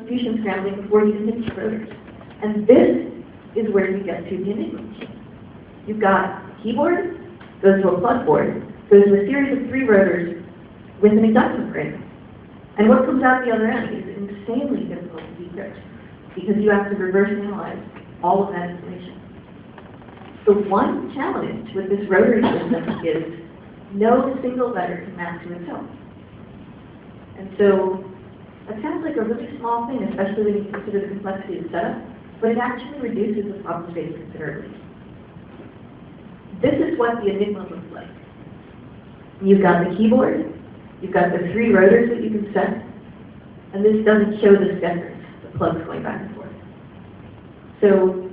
fusion scrambling before you can hit the rotors. And this is where you get to the Enigma machine. You've got a keyboard, goes to a plug board, goes to a series of 3 rotors with an induction frame. And what comes out the other end is insanely difficult to decrypt because you have to reverse analyze all of that information. The one challenge with this rotary system is no single letter can map to itself. And so that sounds like a really small thing, especially when you consider the complexity of the setup, but it actually reduces the problem space considerably. This is what the Enigma looks like. You've got the keyboard, you've got the 3 rotors that you can set, and this doesn't show the steppers, the plugs going back and forth. So,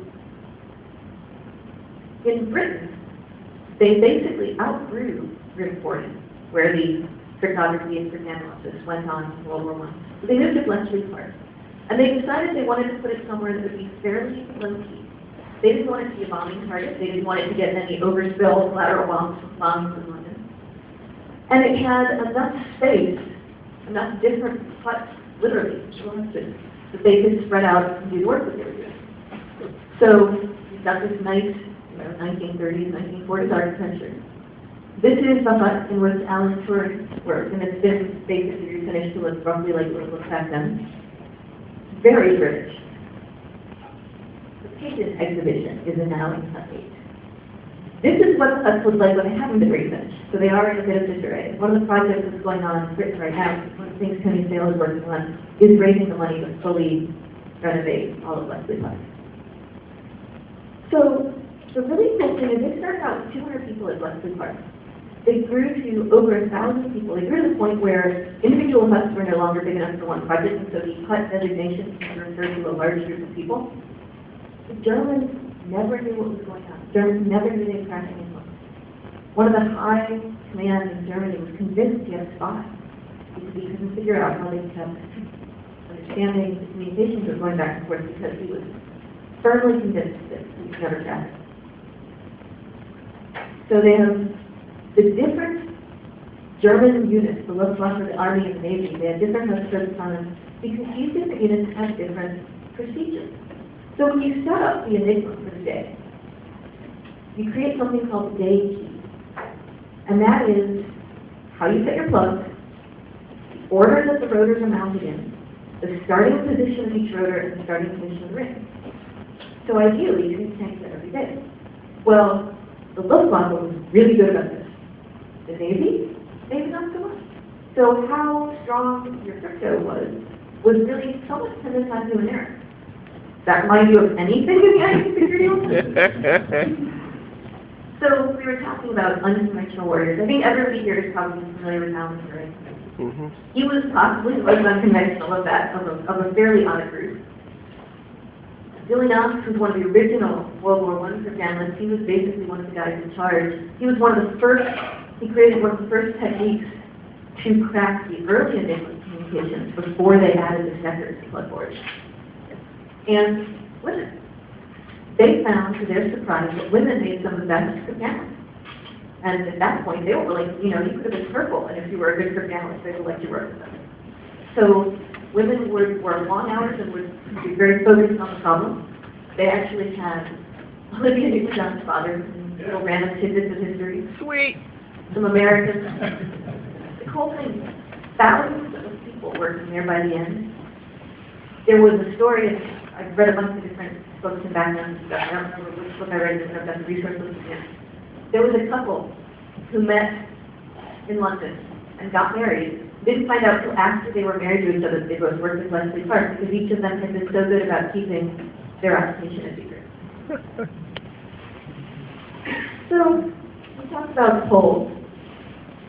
in Britain, they basically outgrew reporting, where the cryptography and cryptanalysis went on in World War I. So they moved to Bletchley Park, and they decided they wanted to put it somewhere that would be fairly low-key. They didn't want it to be a bombing target. They didn't want it to get any overspill collateral bombs in London. And it had enough space, enough different huts, literally, that they could spread out and do the work that they were doing. So you've got this nice, 1930s, 1940s architecture. This is the hut in which Alan Turing worked, and it's been basically refinished to look roughly like it looked back then. Very British. The Patent exhibition is now in Hut 8. This is what the huts look like when they haven't been refinished. So they are in a bit of disarray. One of the projects that's going on in Britain right now, one of the things Tony Sale is working on, is raising the money to fully renovate all of Bletchley Park. So the really cool thing is they started out with 200 people at Bletchley Park. They grew to over 1,000 people. They grew to the point where individual huts were no longer big enough for one project, and so the hut designation referred to a large group of people. The Germans never knew what was going on. The Germans never knew they were crashing in London. One of the high command in Germany was convinced he had a spy because he couldn't figure out how they kept understanding the communications that were going back and forth because he was firmly convinced that he was never crashing. So they have the different German units, the Luftwaffe, the Army, and the Navy, they have different service on because these different units have different procedures. So when you set up the Enigma for the day, you create something called the day key. And that is how you set your plugs, the order that the rotors are mounted in, the starting position of each rotor, and the starting position of the ring. So ideally, you can change that every day. Well, the Luftwaffe was really good about this. The Navy, maybe not so much. So how strong your crypto was really somewhat dependent on human error. That remind you of anything in the IT security office? So we were talking about unconventional warriors. I think everybody here is probably familiar with Alan Turing. Mm-hmm. He was possibly the most unconventional of that, of a fairly odd group. Villeneuve was one of the original World War I cryptanalysts. He was basically one of the guys in charge. He was one of the first, he created one of the first techniques to crack the early Enigma communications before they added the sectors to bloodboards. And women. They found, to their surprise, that women made some of the best cryptanalysts. And at that point, they were like, you could have been purple, and if you were a good cryptanalyst, they would let you work with them. So women would work long hours and would be very focused on the problem. They actually had Olivia Newton-John's father, little random tidbits of history. Sweet. Some Americans. The whole thing, thousands of people working there by the end. There was a story, I've read a bunch of different books and backgrounds and stuff. I don't remember which book I read, but I've got the resource list again. There was a couple who met in London and got married. Didn't find out until after they were married to each other that they both worked at Bletchley Park because each of them had been so good about keeping their occupation a secret. So, we talked about polls.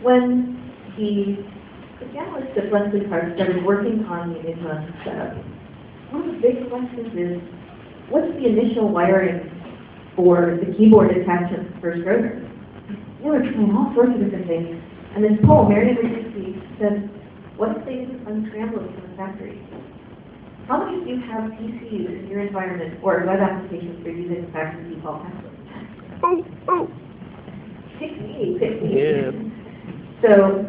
When the analysts at Bletchley Park started working on the Enigma setup, one of the big questions is, what's the initial wiring for the keyboard attached to the first rotor? They were trying all sorts of different things. And this poll, Marian Regency, said, what if they didn't unscramble it from the factory? How many of you have PCs in your environment or web applications for using the factory default password? Oh. Pick me. Yeah. So,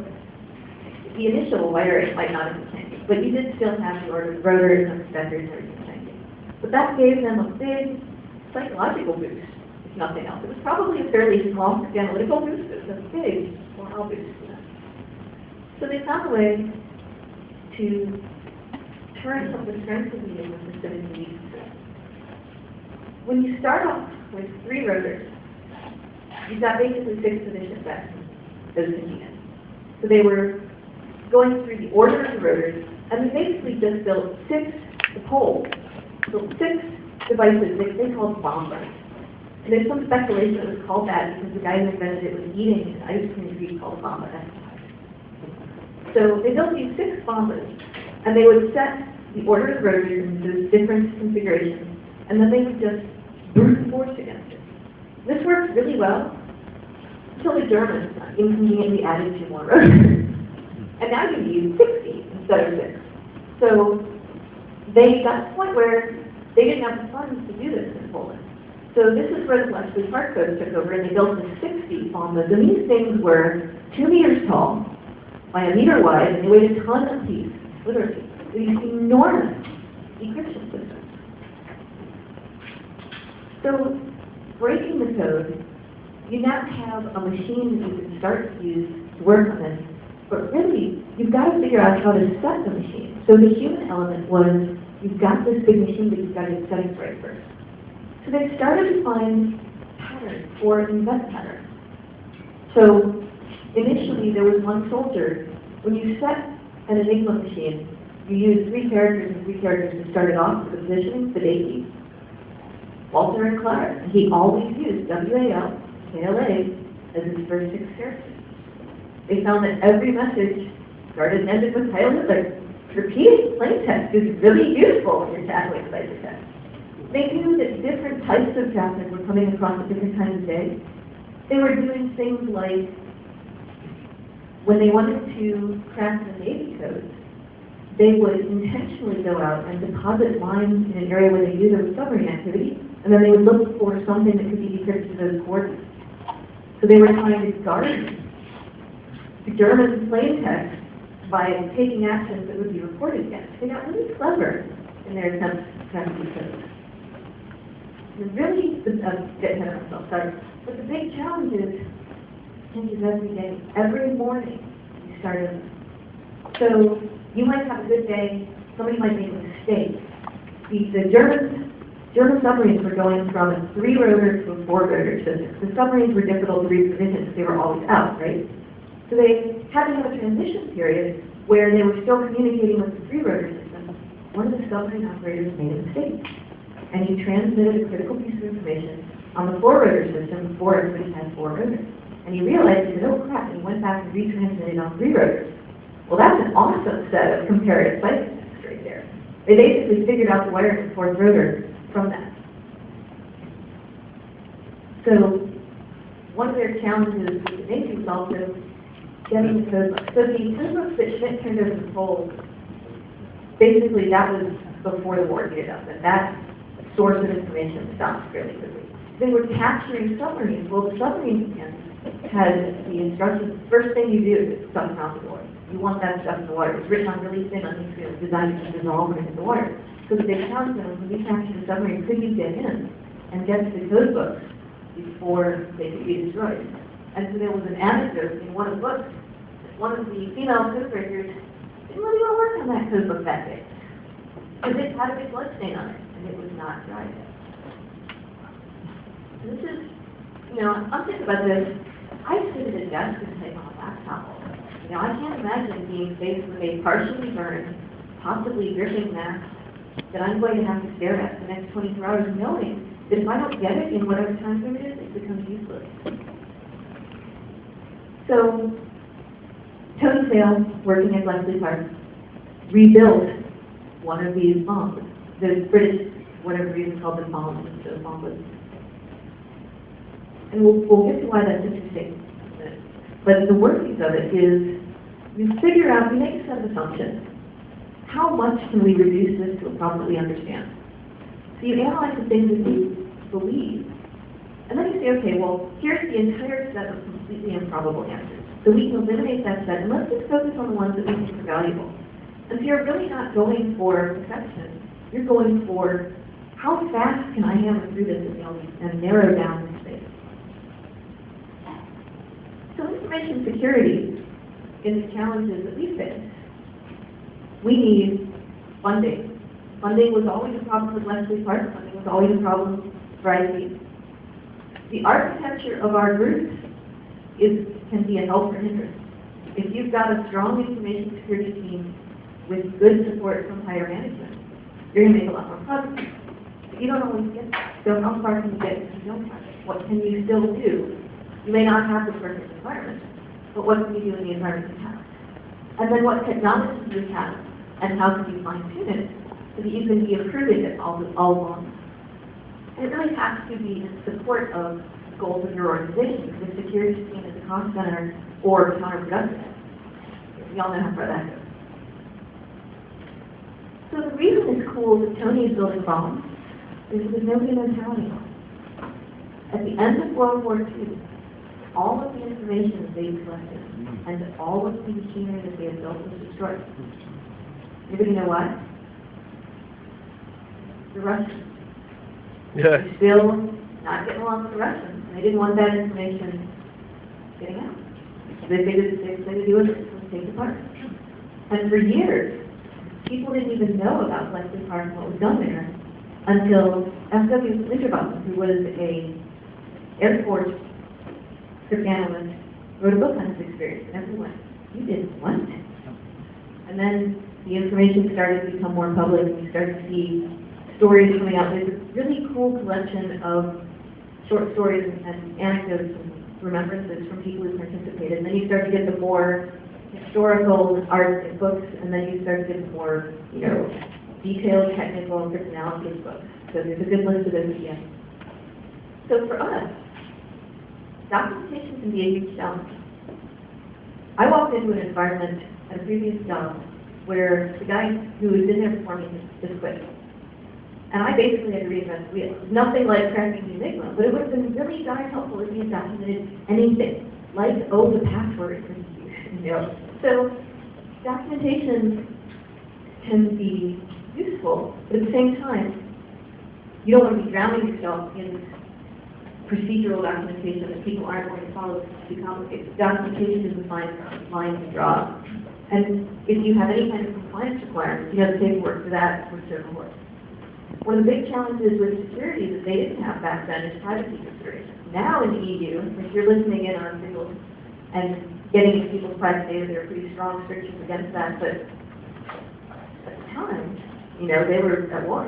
the initial wiring might not have been changed. but you did still have the order of rotors and suspenders and everything connected. But that gave them a big psychological boost, if nothing else. It was probably a fairly small analytical boost, but it was a big morale boost for them. So they found a way to turn some of the strengths of the Enigma system into weaknesses. When you start off with 3 rotors, you've got basically 6 position sets, those machines. So they were going through the order of the rotors, and they basically just built 6 poles, built 6 devices they called bombers. And there's some speculation it was called that because the guy who invented it was eating an ice cream treat called bomba. So they built these 6 bombers, and they would set the order of the rotors in those different configurations, and then they would just brute force against it. This worked really well until the Germans inconveniently added 2 more rotors. And now you need 60 instead of 6. So they got to the point where they didn't have the funds to do this in Poland. So this is where the Bletchley Park codes took over, and they built the 60 bombas. And these things were 2 meters tall by 1 meter wide, and they weighed a ton apiece, literally. These enormous decryption systems. So breaking the code, you now have a machine that you can start to use to work on this. But really, you've got to figure out how to set the machine. So the human element was, you've got this big machine, but you've got to get settings right first. So they started to find patterns or invent patterns. So initially, there was one soldier. When you set an Enigma machine, you use 3 characters and 3 characters to start it off with the positioning, the date key. Walter and Clark, and he always used WAL, KLA as his first 6 characters. They found that every message started and ended with Heil Hitler. Repeating plain text is really useful when you're tackling ciphertext. They knew that different types of traffic were coming across at different times of day. They were doing things like, when they wanted to crack the Navy codes, they would intentionally go out and deposit lines in an area where they knew there was submarine activity, and then they would look for something that could be decrypted to those coordinates. So they were trying to guard the German plain text by taking actions that would be reported against. They got really clever in their attempts to crack these codes. Really, get ahead of myself, sorry. But the big challenge is, changes every day. Every morning, you start over. So you might have a good day, somebody might make a mistake. The German submarines were going from a 3-rotor to a 4-rotor system. The submarines were difficult to reprovision because they were always out, right? So they had to have a transition period where they were still communicating with the 3-rotor system. One of the submarine operators made a mistake, and he transmitted a critical piece of information on the 4-rotor system before everybody had 4 rotors. And he realized, he said, oh crap, and he went back and retransmitted on 3 rotors. Well, that's an awesome set of comparative ciphertext right there. They basically figured out the wire to the 4th rotor from that. So one of their challenges with the Navy was also getting the code books. So the code books that Schmidt turned over to Poles, basically that was before the war heated up, and that source of information stopped fairly quickly. They were capturing submarines. Well, the submarine had the instructions, first thing you do is stuff around the water. You want that stuff in the water. It's written on really thin on these fields, designed to dissolve when it's in the water. So that they challenged them, when we captured the submarine, could you get in and get to the code books before they could be destroyed? And so there was an anecdote in one of the books. One of the female code breakers didn't really want to work on that code book that day, because it had a big blood stain on it, and it was not dry yet. So this is, I'm thinking about this. I sit at a desk and type on a laptop. I can't imagine being faced with a partially burned, possibly dripping mess that I'm going to have to stare at for the next 24 hours, knowing that if I don't get it in whatever time frame it is, it becomes useless. So, Tony Sale, working at Bletchley Park, rebuilt one of these bombs. The British, whatever reason, called them bombs, so bombs. And we'll get to why that's interesting. But the workings of it is, you figure out, you make a set of assumptions. How much can we reduce this to properly understand? So you analyze the things that you believe, and then you say, okay, well, here's the entire set of completely improbable answers. So we can eliminate that set, and let's just focus on the ones that we think are valuable. And so you're really not going for perfection. You're going for how fast can I hammer through this and narrow down the space. So information security is the challenges that we face. We need funding. Funding was always a problem with Bletchley Park. Funding was always a problem for IT. The architecture of our groups can be a help or hindrance. If you've got a strong information security team with good support from higher management, you're going to make a lot more progress. But you don't always get that. So how far can you get if you don't have it? What can you still do? You may not have the perfect environment, but what can you do in the environment you have? And then what technology do you have, and how can you fine-tune it so that you can be improving it all along? And it really has to be in support of the goals of your organization, because security is seen as a cost center or counterproductive. We all know how far that goes. So the reason it's cool that Tony is building bombs is because nobody knows how anymore. At the end of World War II, all of the information that they collected and all of the machinery that they had built was destroyed. Anybody know why? The Russians. They're still not getting along with the Russians, and they didn't want that information getting out. So they figured the safest way to do it was take it apart. And for years, people didn't even know about Bletchley Park and what was done there until F.W. Winterbaum, who was a Air Force cryptanalyst, wrote a book on his experience. And everyone went, you did what? And then the information started to become more public, and you started to see stories coming out. There's a really cool collection of short stories and anecdotes and remembrances from people who participated. And then you start to get the more historical art and books, and then you start to get the more, detailed technical cryptanalysis books. So there's a good list of those again. So for us, documentation can be a huge challenge. I walked into an environment at a previous job where the guy who was in there before me just quit. And I basically had to reinvent the wheel. Nothing like cracking the Enigma, but it would have been really darn helpful if he had documented anything, like, the password for the So documentation can be useful, but at the same time, you don't want to be drowning yourself in procedural documentation that people aren't going to follow because it's too complicated. Documentation is a fine line to draw. And if you have any kind of compliance requirements, you have the paperwork for that for certain work. One of the big challenges with security that they didn't have back then is privacy considerations. Now in the EU, if you're listening in on signals and getting into people's private data, there are pretty strong restrictions against that, but at the time, they were at war.